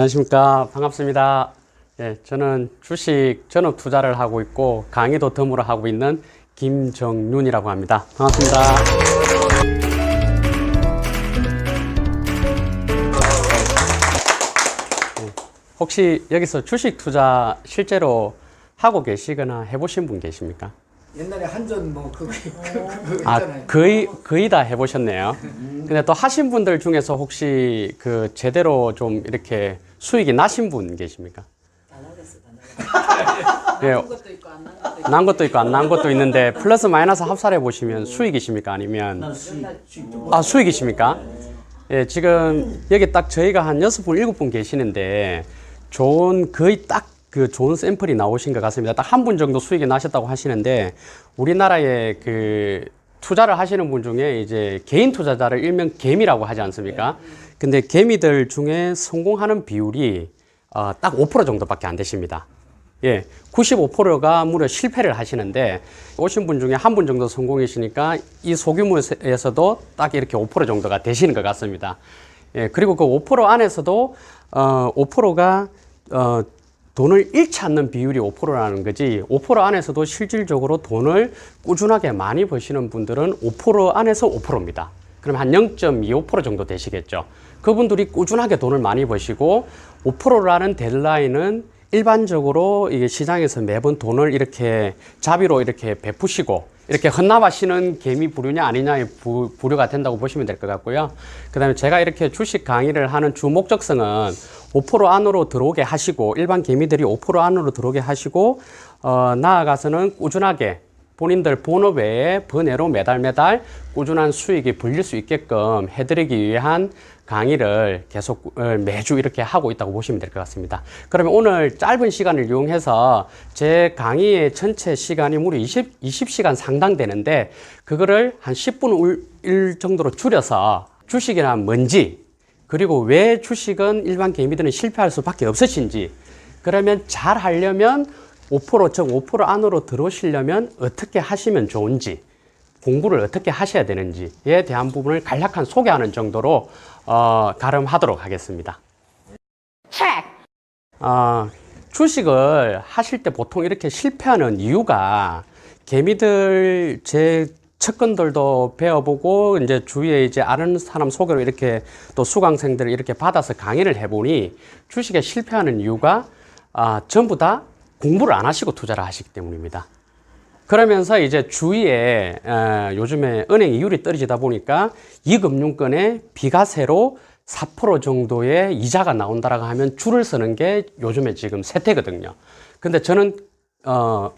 안녕하십니까. 반갑습니다. 예, 저는 주식 전업 투자를 하고 있고 강의도 덤으로 하고 있는 김정윤이라고 합니다. 반갑습니다. 혹시 여기서 주식 투자 실제로 하고 계시거나 해보신 분 계십니까? 옛날에 한전 뭐 그거 있잖아요. 거의 다 해보셨네요. 근데 또 하신 분들 중에서 혹시 그 제대로 좀 이렇게 수익이 나신 분 계십니까? 다 나갔어. 예, 난 것도 있고 안 난 것도 있고. 난 것도 있고 안 난 것도 있는데 플러스 마이너스 합산해 보시면 수익이십니까? 아니면 수익이십니까? 예, 지금 여기 딱 저희가 한 6분, 7분 계시는데 거의 딱 그 좋은 샘플이 나오신 것 같습니다. 딱 한 분 정도 수익이 나셨다고 하시는데 우리나라에 그 투자를 하시는 분 중에 이제 개인 투자자를 일명 개미라고 하지 않습니까? 근데 개미들 중에 성공하는 비율이 딱 5% 정도밖에 안 되십니다. 예, 95%가 무려 실패를 하시는데 오신 분 중에 한 분 정도 성공이시니까 이 소규모에서도 딱 이렇게 5% 정도가 되시는 것 같습니다. 예, 그리고 그 5% 안에서도 5%가 돈을 잃지 않는 비율이 5%라는 거지 5% 안에서도 실질적으로 돈을 꾸준하게 많이 버시는 분들은 5% 안에서 5%입니다. 그럼 한 0.25% 정도 되시겠죠. 그분들이 꾸준하게 돈을 많이 버시고 5%라는 데드라인은 일반적으로 이게 시장에서 매번 돈을 이렇게 자비로 이렇게 베푸시고 이렇게 헌납하시는 개미 부류냐 아니냐의 부류가 된다고 보시면 될 것 같고요. 그 다음에 제가 이렇게 주식 강의를 하는 주 목적성은 5% 안으로 들어오게 하시고 일반 개미들이 5% 안으로 들어오게 하시고 나아가서는 꾸준하게 본인들 본업 외에 번외로 매달 꾸준한 수익이 불릴 수 있게끔 해드리기 위한 강의를 계속 매주 이렇게 하고 있다고 보시면 될 것 같습니다. 그러면 오늘 짧은 시간을 이용해서 제 강의의 전체 시간이 무려 20시간 상당 되는데 그거를 한 10분 1 정도로 줄여서 주식이란 뭔지 그리고 왜 주식은 일반 개미들은 실패할 수밖에 없으신지 그러면 잘 하려면 5% 즉 5% 안으로 들어오시려면 어떻게 하시면 좋은지 공부를 어떻게 하셔야 되는지에 대한 부분을 간략한 소개하는 정도로 가름하도록 하겠습니다. 주식을 하실 때 보통 이렇게 실패하는 이유가 개미들 제 측근들도 배워보고 이제 주위에 이제 아는 사람 소개로 이렇게 또 수강생들을 이렇게 받아서 강의를 해보니 주식에 실패하는 이유가 전부 다 공부를 안 하시고 투자를 하시기 때문입니다. 그러면서 이제 주위에 요즘에 은행 이율이 떨어지다 보니까 이 금융권에 비과세로 4% 정도의 이자가 나온다라고 하면 줄을 서는 게 요즘에 지금 세태거든요. 근데 저는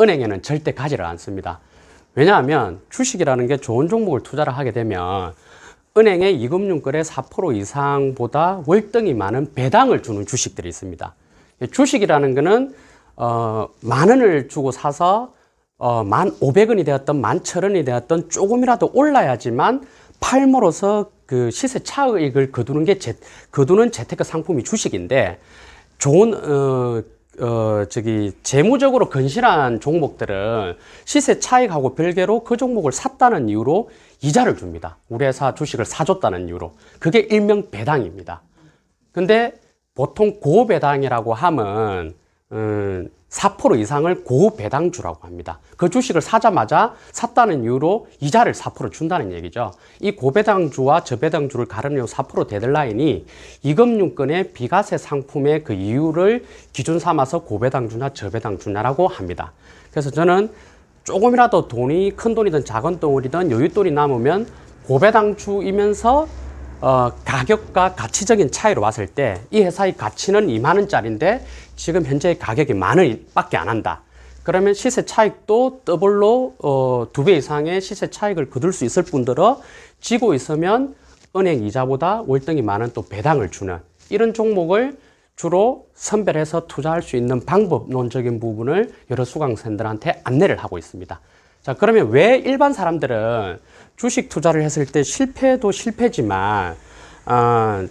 은행에는 절대 가지를 않습니다. 왜냐하면 주식이라는 게 좋은 종목을 투자를 하게 되면 은행의 이금융권의 4% 이상보다 월등히 많은 배당을 주는 주식들이 있습니다. 주식이라는 거는 만 원을 주고 사서 1,500원이 되었던 11,000원이 되었던 조금이라도 올라야지만 팔므로써 그 시세 차익을 거두는 재테크 상품이 주식인데 좋은 재무적으로 건실한 종목들은 시세 차익하고 별개로 그 종목을 샀다는 이유로 이자를 줍니다. 우리 회사 주식을 사줬다는 이유로. 그게 일명 배당입니다. 근데 보통 고배당이라고 하면 4% 이상을 고배당주라고 합니다. 그 주식을 사자마자 샀다는 이유로 이자를 4% 준다는 얘기죠. 이 고배당주와 저배당주를 가르는 4% 데드라인이 이금융권의 비과세 상품의 그 이유를 기준 삼아서 고배당주나 저배당주냐라고 합니다. 그래서 저는 조금이라도 돈이 큰 돈이든 작은 돈이든 여윳돈이 남으면 고배당주이면서 가격과 가치적인 차이로 봤을 때 이 회사의 가치는 2만 원짜리인데 지금 현재 가격이 10,000원 밖에 안 한다. 그러면 시세 차익도 더블로 2배 이상의 시세 차익을 거둘 수 있을 뿐더러 지고 있으면 은행 이자보다 월등히 많은 또 배당을 주는 이런 종목을 주로 선별해서 투자할 수 있는 방법론적인 부분을 여러 수강생들한테 안내를 하고 있습니다. 자, 그러면 왜 일반 사람들은 주식 투자를 했을 때 실패도 실패지만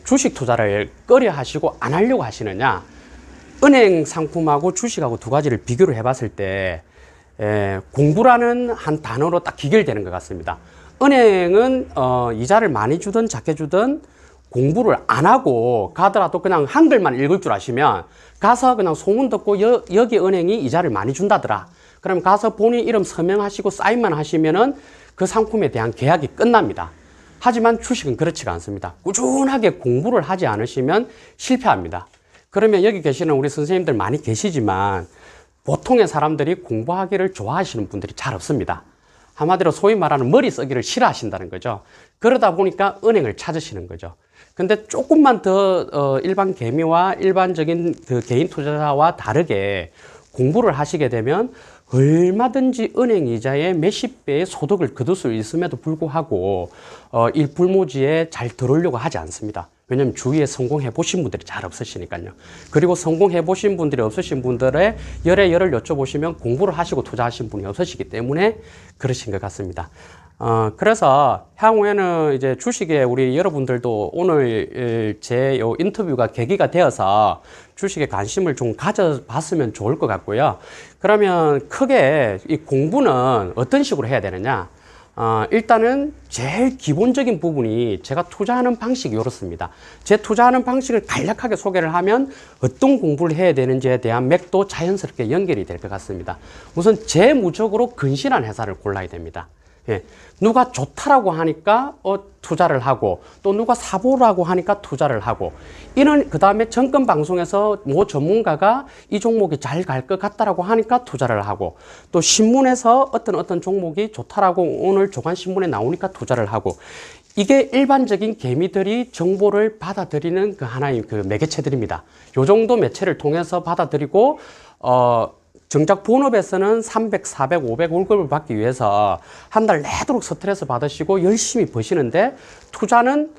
주식 투자를 꺼려 하시고 안 하려고 하시느냐? 은행 상품하고 주식하고 두 가지를 비교를 해봤을 때 공부라는 한 단어로 딱 기결되는 것 같습니다. 은행은 이자를 많이 주든 작게 주든 공부를 안 하고 가더라도 그냥 한글만 읽을 줄 아시면 가서 그냥 소문 듣고 여기 은행이 이자를 많이 준다더라. 그럼 가서 본인 이름 서명하시고 사인만 하시면은 그 상품에 대한 계약이 끝납니다. 하지만 주식은 그렇지가 않습니다. 꾸준하게 공부를 하지 않으시면 실패합니다. 그러면 여기 계시는 우리 선생님들 많이 계시지만 보통의 사람들이 공부하기를 좋아하시는 분들이 잘 없습니다. 한마디로 소위 말하는 머리 쓰기를 싫어하신다는 거죠. 그러다 보니까 은행을 찾으시는 거죠. 근데 조금만 더 일반 개미와 일반적인 그 개인 투자자와 다르게 공부를 하시게 되면 얼마든지 은행 이자의 몇십 배의 소득을 거둘 수 있음에도 불구하고 일불모지에 잘 들어오려고 하지 않습니다. 왜냐하면 주위에 성공해 보신 분들이 잘 없으시니까요. 그리고 성공해 보신 분들이 없으신 분들의 열의 열을 여쭤보시면 공부를 하시고 투자하신 분이 없으시기 때문에 그러신 것 같습니다. 그래서 향후에는 이제 주식에 우리 여러분들도 오늘 제 요 인터뷰가 계기가 되어서 주식에 관심을 좀 가져봤으면 좋을 것 같고요. 그러면 크게 이 공부는 어떤 식으로 해야 되느냐? 일단은 제일 기본적인 부분이 제가 투자하는 방식이 이렇습니다. 제 투자하는 방식을 간략하게 소개를 하면 어떤 공부를 해야 되는지에 대한 맥도 자연스럽게 연결이 될 것 같습니다. 우선 재무적으로 근실한 회사를 골라야 됩니다. 예, 누가 좋다라고 하니까 투자를 하고 또 누가 사보라고 하니까 투자를 하고 이런 그 다음에 정권 방송에서 뭐 전문가가 이 종목이 잘 갈 것 같다라고 하니까 투자를 하고 또 신문에서 어떤 종목이 좋다라고 오늘 조간신문에 나오니까 투자를 하고 이게 일반적인 개미들이 정보를 받아들이는 그 하나의 그 매개체들입니다. 요 정도 매체를 통해서 받아들이고 정작 본업에서는 300, 400, 500 월급을 받기 위해서 한 달 내도록 스트레스 받으시고 열심히 버시는데 투자는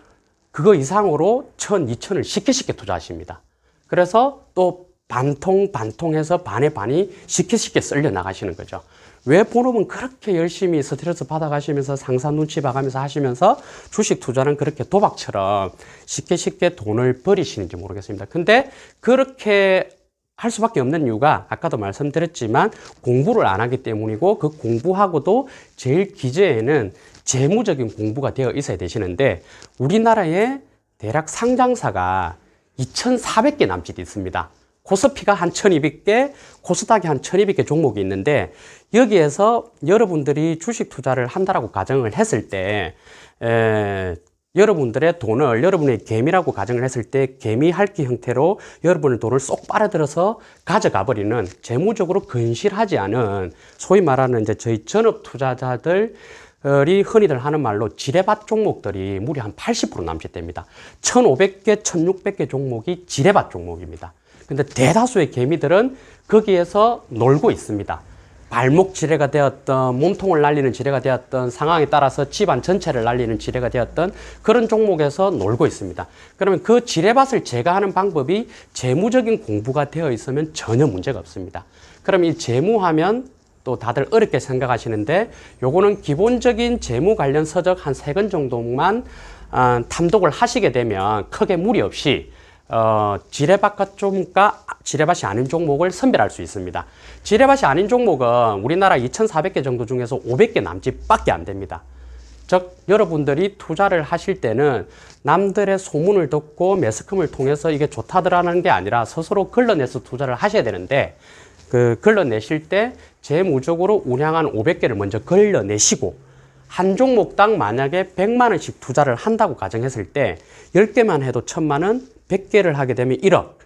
그거 이상으로 1000, 2000을 쉽게 투자하십니다. 그래서 또 반통해서 반의 반이 쉽게 쓸려 나가시는 거죠. 왜 본업은 그렇게 열심히 스트레스 받아가시면서 상사 눈치 봐가면서 하시면서 주식 투자는 그렇게 도박처럼 쉽게 돈을 버리시는지 모르겠습니다. 근데 그렇게 할 수밖에 없는 이유가 아까도 말씀드렸지만 공부를 안 하기 때문이고 그 공부하고도 제일 기저에는 재무적인 공부가 되어 있어야 되시는데 우리나라에 대략 상장사가 2,400개 남짓 있습니다. 코스피가 한 1,200개, 코스닥이 한 1,200개 종목이 있는데 여기에서 여러분들이 주식 투자를 한다라고 가정을 했을 때 여러분들의 돈을 여러분의 개미라고 가정을 했을 때 개미 핥기 형태로 여러분의 돈을 쏙 빨아들여서 가져가 버리는 재무적으로 근실하지 않은 소위 말하는 이제 저희 전업 투자자들이 흔히들 하는 말로 지뢰밭 종목들이 무려 한 80% 남짓됩니다. 1,500개, 1,600개 종목이 지뢰밭 종목입니다. 근데 대다수의 개미들은 거기에서 놀고 있습니다. 발목 지뢰가 되었던 몸통을 날리는 지뢰가 되었던 상황에 따라서 집안 전체를 날리는 지뢰가 되었던 그런 종목에서 놀고 있습니다. 그러면 그 지뢰밭을 제거하는 방법이 재무적인 공부가 되어 있으면 전혀 문제가 없습니다. 그럼 이 재무하면 또 다들 어렵게 생각하시는데 요거는 기본적인 재무 관련 서적 한 3권 정도만 탐독을 하시게 되면 크게 무리 없이 지뢰밭과 지뢰밭이 아닌 종목을 선별할 수 있습니다. 지뢰밭이 아닌 종목은 우리나라 2,400개 정도 중에서 500개 남짓밖에 안 됩니다. 즉 여러분들이 투자를 하실 때는 남들의 소문을 듣고 매스컴을 통해서 이게 좋다더라는 게 아니라 스스로 걸러내서 투자를 하셔야 되는데 그 걸러내실 때 재무적으로 우량한 500개를 먼저 걸러내시고 한 종목당 만약에 100만 원씩 투자를 한다고 가정했을 때 10개만 해도 1,000만 원, 100개를 하게 되면 1억.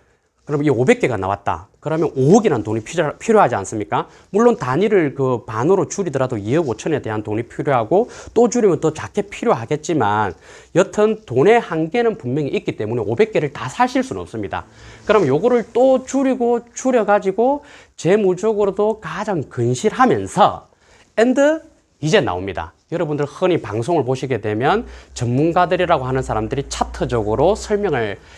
그럼 이 500개가 나왔다. 그러면 5억이라는 돈이 필요하지 않습니까? 물론 단위를 그 반으로 줄이더라도 2억 5천에 대한 돈이 필요하고 또 줄이면 더 작게 필요하겠지만 여튼 돈의 한계는 분명히 있기 때문에 500개를 다 사실 수는 없습니다. 그럼 요거를 또 줄여가지고 재무적으로도 가장 근실하면서 이제 나옵니다. 여러분들 흔히 방송을 보시게 되면 전문가들이라고 하는 사람들이 차트적으로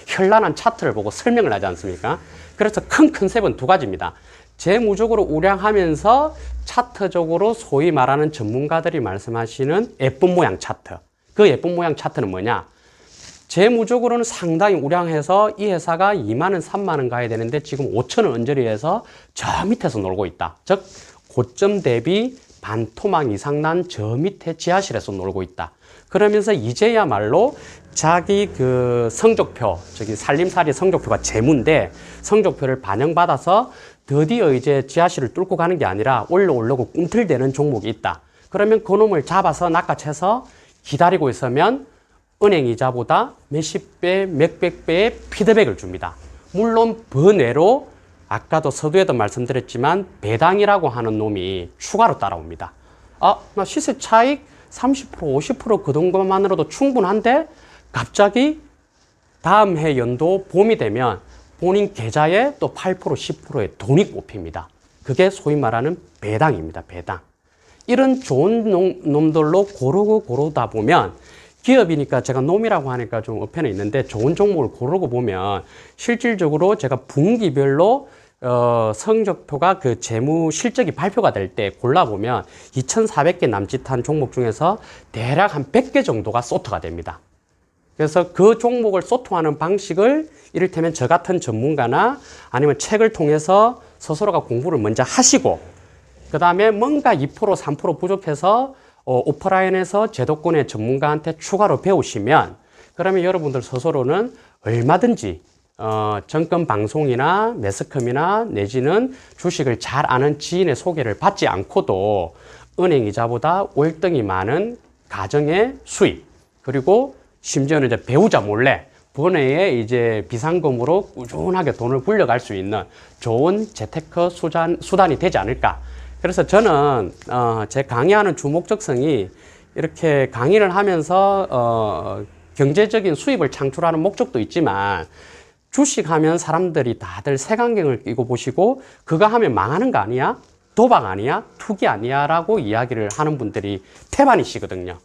현란한 차트를 보고 설명을 하지 않습니까? 그래서 큰 컨셉은 2가지입니다. 재무적으로 우량하면서 차트적으로 소위 말하는 전문가들이 말씀하시는 예쁜 모양 차트. 그 예쁜 모양 차트는 뭐냐? 재무적으로는 상당히 우량해서 이 회사가 2만 원, 3만 원 가야 되는데 지금 5천 원 언저리에서 저 밑에서 놀고 있다. 즉 고점 대비 반토막 이상 난 저 밑에 지하실에서 놀고 있다. 그러면서 이제야말로 자기 그 성적표, 저기 살림살이 성적표가 재무인데 성적표를 반영받아서 드디어 이제 지하실을 뚫고 가는 게 아니라 올라오려고 꿈틀대는 종목이 있다. 그러면 그놈을 잡아서 낚아채서 기다리고 있으면 은행 이자보다 몇십 배, 몇백 배의 피드백을 줍니다. 물론 번외로 아까도 서두에도 말씀드렸지만 배당이라고 하는 놈이 추가로 따라옵니다. 아, 나 시세 차익 30%, 50%그 정도만으로도 충분한데 갑자기 다음 해 연도 봄이 되면 본인 계좌에 또 8%, 10%의 돈이 꼽힙니다. 그게 소위 말하는 배당입니다. 배당. 이런 좋은 놈들로 고르다 보면 기업이니까 제가 놈이라고 하니까 좀 어폐는 있는데 좋은 종목을 고르고 보면 실질적으로 제가 분기별로 성적표가 그 재무 실적이 발표가 될 때 골라보면 2,400개 남짓한 종목 중에서 대략 한 100개 정도가 소트가 됩니다. 그래서 그 종목을 소트하는 방식을 이를테면 저 같은 전문가나 아니면 책을 통해서 스스로가 공부를 먼저 하시고 그 다음에 뭔가 2%, 3% 부족해서 오프라인에서 제도권의 전문가한테 추가로 배우시면 그러면 여러분들 스스로는 얼마든지 정권 방송이나 매스컴이나 내지는 주식을 잘 아는 지인의 소개를 받지 않고도 은행 이자보다 월등히 많은 가정의 수입 그리고 심지어는 이제 배우자 몰래 번외에 이제 비상금으로 꾸준하게 돈을 굴려갈 수 있는 좋은 재테크 수단이 되지 않을까. 그래서 저는 제 강의하는 주목적성이 이렇게 강의를 하면서 경제적인 수입을 창출하는 목적도 있지만 주식하면 사람들이 다들 색안경을 끼고 보시고 그거 하면 망하는 거 아니야? 도박 아니야? 투기 아니야? 라고 이야기를 하는 분들이 태반이시거든요.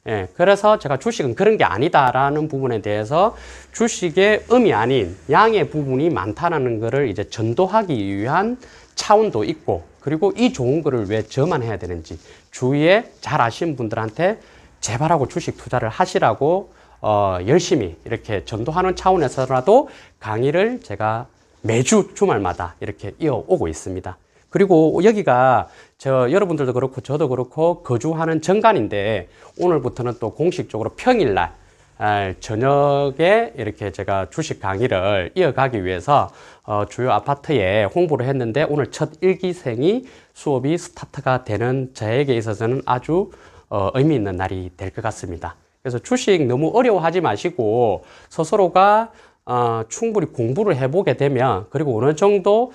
예, 그래서 제가 주식은 그런 게 아니다라는 부분에 대해서 주식의 음이 아닌 양의 부분이 많다는 것을 이제 전도하기 위한 차원도 있고 그리고 이 좋은 거를 왜 저만 해야 되는지 주위에 잘 아시는 분들한테 제발하고 주식 투자를 하시라고 열심히 이렇게 전도하는 차원에서라도 강의를 제가 매주 주말마다 이렇게 이어오고 있습니다. 그리고 여기가 여러분들도 그렇고 저도 그렇고 거주하는 정관인데 오늘부터는 또 공식적으로 평일날 저녁에 이렇게 제가 주식 강의를 이어가기 위해서 주요 아파트에 홍보를 했는데 오늘 첫 일기생이 수업이 스타트가 되는 저에게 있어서는 아주 의미 있는 날이 될 것 같습니다. 그래서 주식 너무 어려워하지 마시고 스스로가 충분히 공부를 해보게 되면 그리고 어느 정도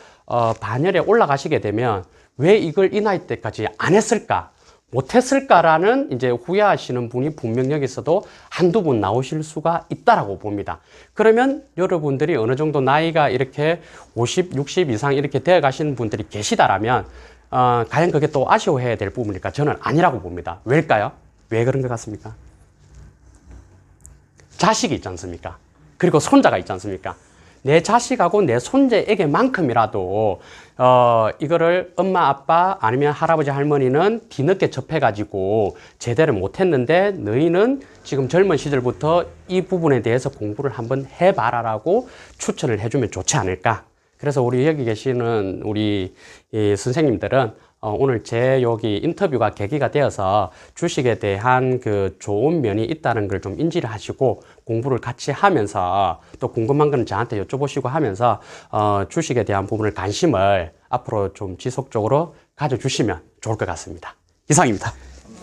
반열에 올라가시게 되면 왜 이걸 이 나이 때까지 안 했을까? 못했을까라는 이제 후회하시는 분이 분명 여기서도 한두 분 나오실 수가 있다라고 봅니다. 그러면 여러분들이 어느 정도 나이가 이렇게 50, 60 이상 이렇게 되어 가시는 분들이 계시다라면 과연 그게 또 아쉬워해야 될 부분일까? 저는 아니라고 봅니다. 왜일까요? 왜 그런 것 같습니까? 자식이 있지 않습니까? 그리고 손자가 있지 않습니까? 내 자식하고 내 손자에게만큼이라도 이거를 엄마 아빠 아니면 할아버지 할머니는 뒤늦게 접해가지고 제대로 못했는데 너희는 지금 젊은 시절부터 이 부분에 대해서 공부를 한번 해봐라라고 추천을 해주면 좋지 않을까. 그래서 우리 여기 계시는 우리 선생님들은 오늘 제 여기 인터뷰가 계기가 되어서 주식에 대한 그 좋은 면이 있다는 걸 좀 인지를 하시고 공부를 같이 하면서 또 궁금한 건 저한테 여쭤보시고 하면서 주식에 대한 부분을 관심을 앞으로 좀 지속적으로 가져주시면 좋을 것 같습니다. 이상입니다.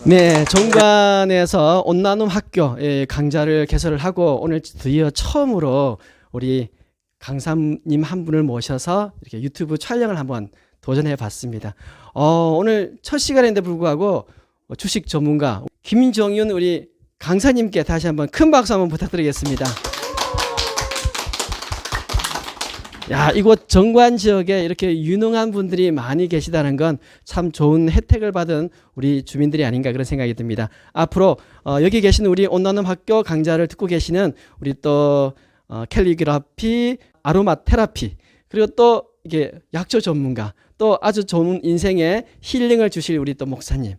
네, 정관에서 온나눔 학교 강좌를 개설을 하고 오늘 드디어 처음으로 우리 강사님 한 분을 모셔서 이렇게 유튜브 촬영을 한번 도전해 봤습니다. 오늘 첫 시간인데 불구하고 주식 전문가 김정윤 우리 강사님께 다시 한번 큰 박수 한번 부탁드리겠습니다. 야, 이곳 정관 지역에 이렇게 유능한 분들이 많이 계시다는 건 참 좋은 혜택을 받은 우리 주민들이 아닌가 그런 생각이 듭니다. 앞으로 여기 계신 우리 온나눔 학교 강좌를 듣고 계시는 우리 또 캘리그라피, 아로마 테라피 그리고 또 이게 약초 전문가 또 아주 좋은 인생의 힐링을 주실 우리 또 목사님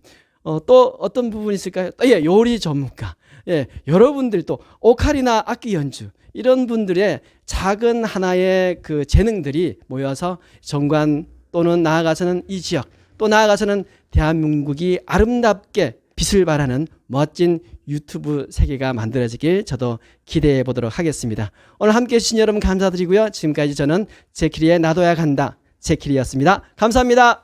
또 어떤 부분이 있을까요? 예, 요리 전문가 예, 여러분들 또 오카리나 악기 연주 이런 분들의 작은 하나의 그 재능들이 모여서 정관 또는 나아가서는 이 지역 또 나아가서는 대한민국이 아름답게 빛을 발하는 멋진 유튜브 세계가 만들어지길 저도 기대해 보도록 하겠습니다. 오늘 함께해 주신 여러분 감사드리고요. 지금까지 저는 제키리의 나도야 간다 제키리였습니다. 감사합니다.